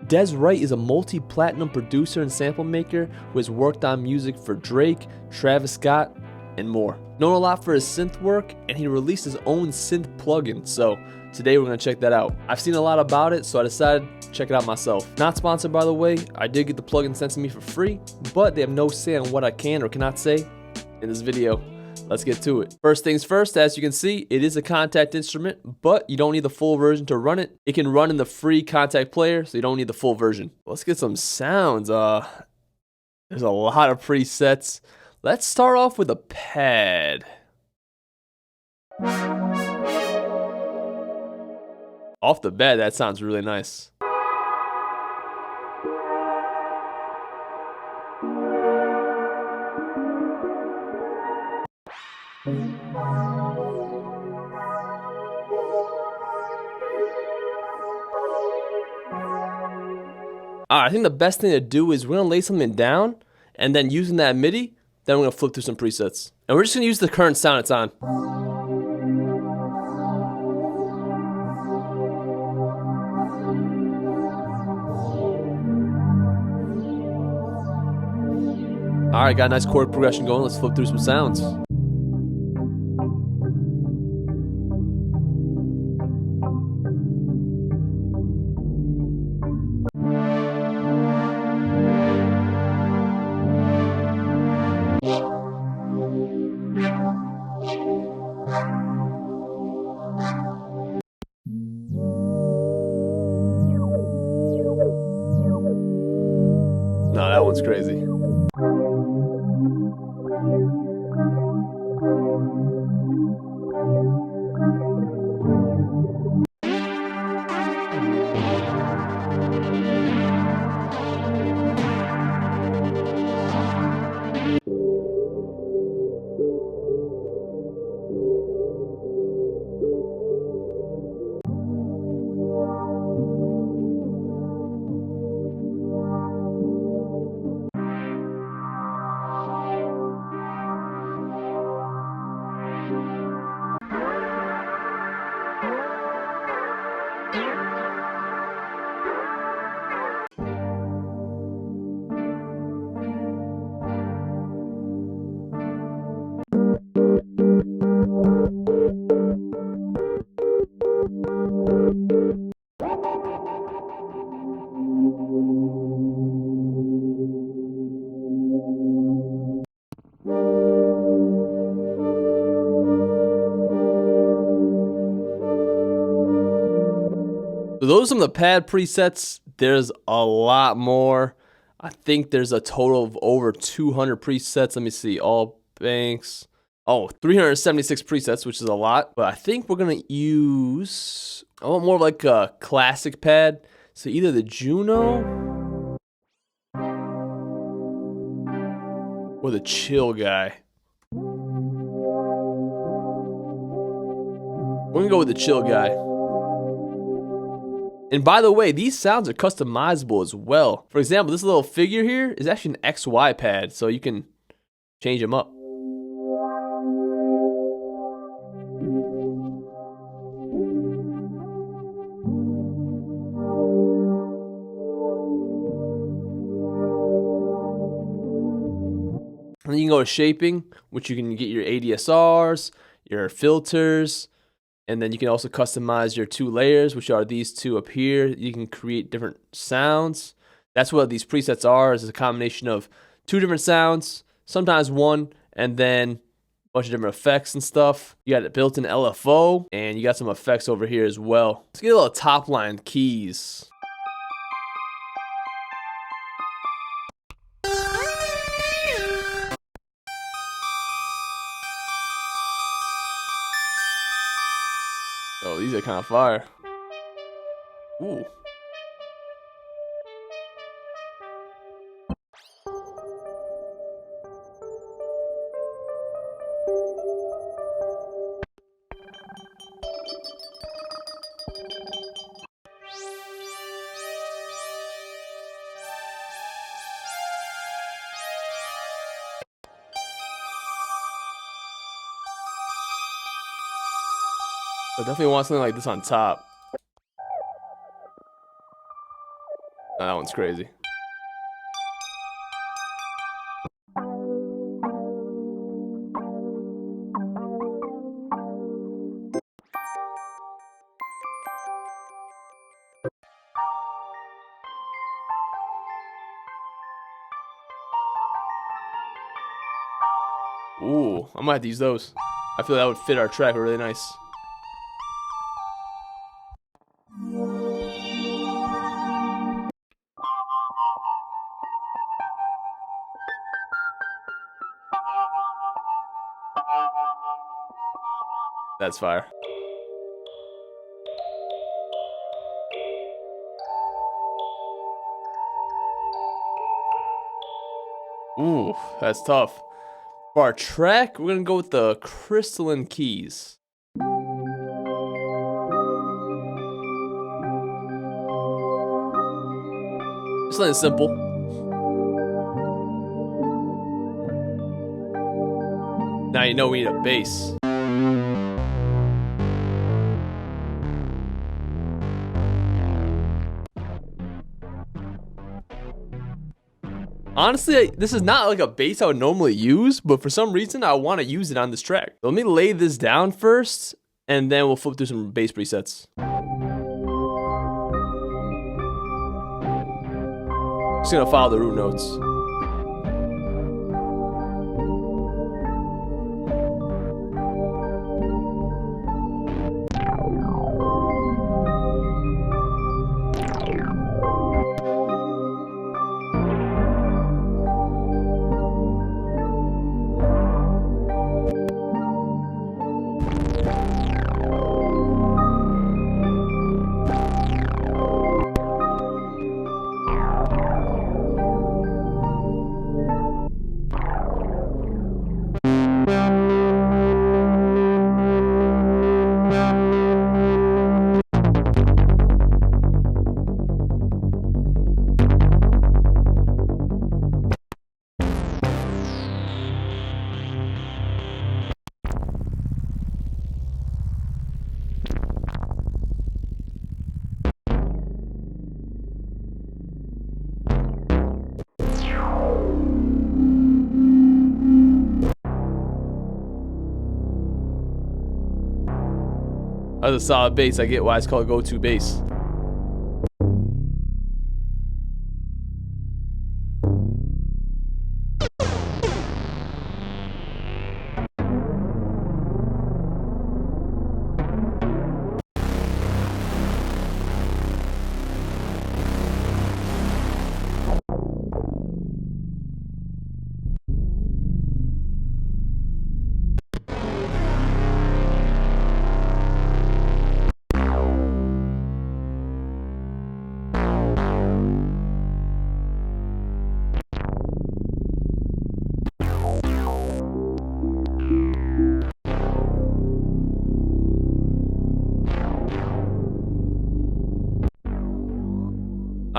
Dez Wright is a multi-platinum producer and sample maker who has worked on music for Drake, Travis Scott, and more. Known a lot for his synth work, and he released his own synth plugin, so today we're going to check that out. I've seen a lot about it, so I decided to check it out myself. Not sponsored, by the way. I did get the plugin sent to me for free, but they have no say on what I can or cannot say in this video. Let's get to it. First things first, as you can see, it is a Kontakt instrument, but you don't need the full version to run it. It can run in the free Kontakt player, so you don't need the full version. Let's get some sounds. There's a lot of presets. Let's start off with a pad. Off the bat, that sounds really nice. Alright, I think the best thing to do is we're going to lay something down, and then using that MIDI, then we're going to flip through some presets. And we're just going to use the current sound it's on. Alright, got a nice chord progression going. Let's flip through some sounds. No, that one's crazy. So those are some of the pad presets. There's a lot more. I think there's a total of over 200 presets. Let me see, all banks. Oh, 376 presets, which is a lot. But I think we're gonna use, I want more of like a classic pad. So either the Juno or the Chill guy. We're gonna go with the Chill guy. And by the way, these sounds are customizable as well. For example, this little figure here is actually an XY pad, so you can change them up. And then you can go to shaping, which you can get your ADSRs, your filters, and then you can also customize your two layers, which are these two up here. You can create different sounds. That's what these presets are, is a combination of two different sounds, sometimes one, and then a bunch of different effects and stuff. You got a built-in LFO, and you got some effects over here as well. Let's get a little top line keys. Oh, these are kind of fire. Ooh. I definitely want something like this on top. That one's crazy. Ooh, I might have to use those. I feel that would fit our track really nice. That's fire. Ooh, that's tough. For our track, we're gonna go with the crystalline keys. Something simple. Now you know we need a bass. Honestly, this is not like a bass I would normally use, but for some reason I want to use it on this track. So let me lay this down first, and then we'll flip through some bass presets. Just gonna follow the root notes. That's a solid bass. I get why it's called go-to bass.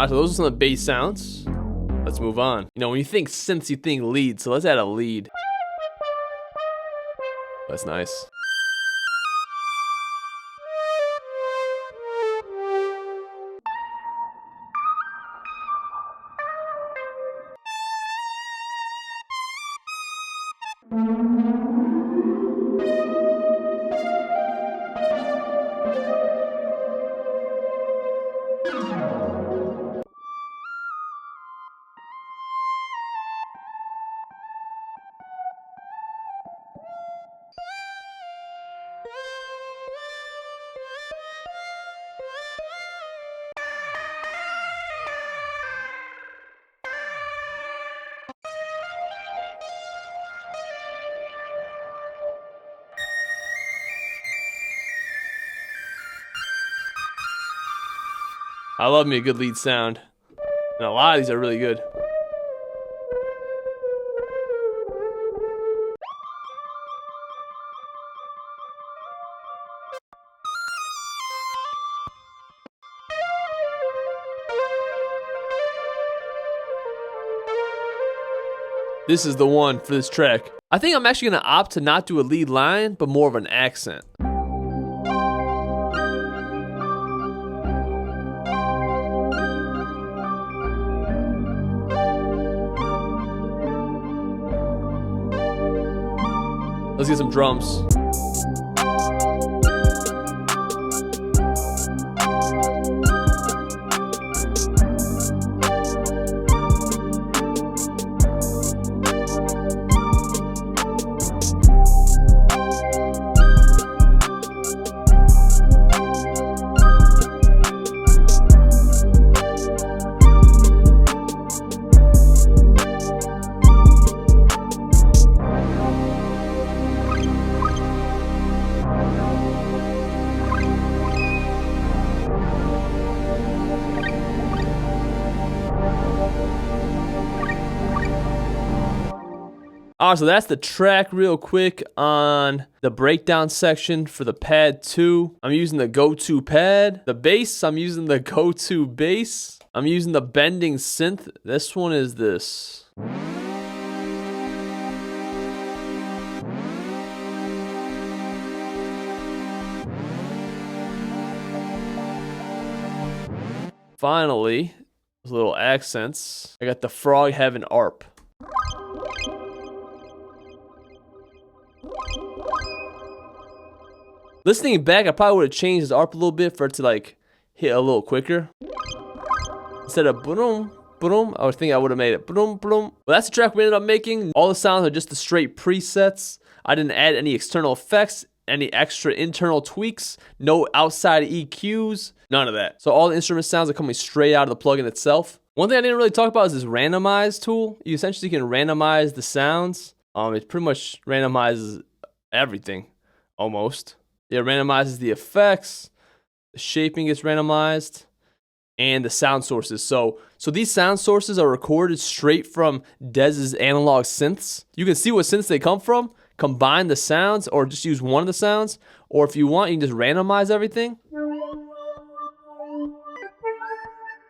Alright, so those are some of the bass sounds. Let's move on. You know, when you think synths, you think lead, so let's add a lead. That's nice. I love me a good lead sound. And a lot of these are really good. This is the one for this track. I think I'm actually going to opt to not do a lead line, but more of an accent. Let's get some drums. Alright, so that's the track real quick on the breakdown section for the pad 2. I'm using the go-to pad. The bass, I'm using the go-to bass. I'm using the bending synth. This one is this. Finally, those little accents. I got the Frog Heaven ARP. Listening back, I probably would have changed his ARP a little bit for it to like hit a little quicker. Instead of boom, boom, I was thinking I would have made it boom, boom. Well, that's the track we ended up making. All the sounds are just the straight presets. I didn't add any external effects, any extra internal tweaks, no outside EQs, none of that. So all the instrument sounds are coming straight out of the plugin itself. One thing I didn't really talk about is this randomize tool. You essentially can randomize the sounds. It pretty much randomizes everything, almost. It randomizes the effects, the shaping gets randomized, and the sound sources. So these sound sources are recorded straight from Dez's analog synths. You can see what synths they come from, combine the sounds, or just use one of the sounds. Or if you want, you can just randomize everything.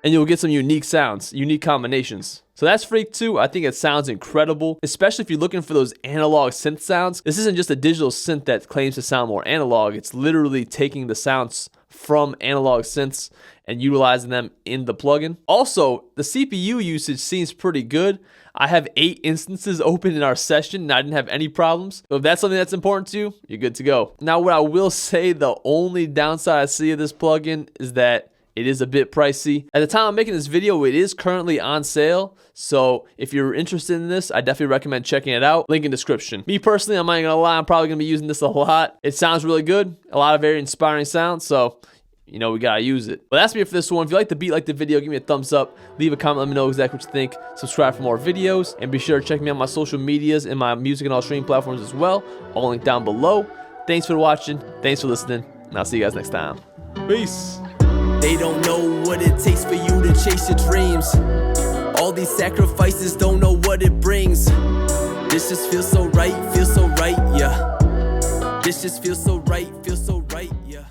And you'll get some unique sounds, unique combinations. So that's FREQ 2. I think it sounds incredible, especially if you're looking for those analog synth sounds. This isn't just a digital synth that claims to sound more analog. It's literally taking the sounds from analog synths and utilizing them in the plugin. Also, the CPU usage seems pretty good. I have 8 instances open in our session and I didn't have any problems. So if that's something that's important to you, you're good to go. Now, what I will say, the only downside I see of this plugin is that it is a bit pricey. At the time I'm making this video, it is currently on sale. So if you're interested in this, I definitely recommend checking it out. Link in description. Me personally, I'm not gonna lie, I'm probably gonna be using this a lot. It sounds really good. A lot of very inspiring sounds. So, you know, we gotta use it. But that's me for this one. If you like the beat, like the video, give me a thumbs up. Leave a comment, let me know exactly what you think. Subscribe for more videos. And be sure to check me out on my social medias and my music and all streaming platforms as well. All linked down below. Thanks for watching. Thanks for listening. And I'll see you guys next time. Peace. They don't know what it takes for you to chase your dreams. All these sacrifices don't know what it brings. This just feels so right, yeah. This just feels so right, yeah.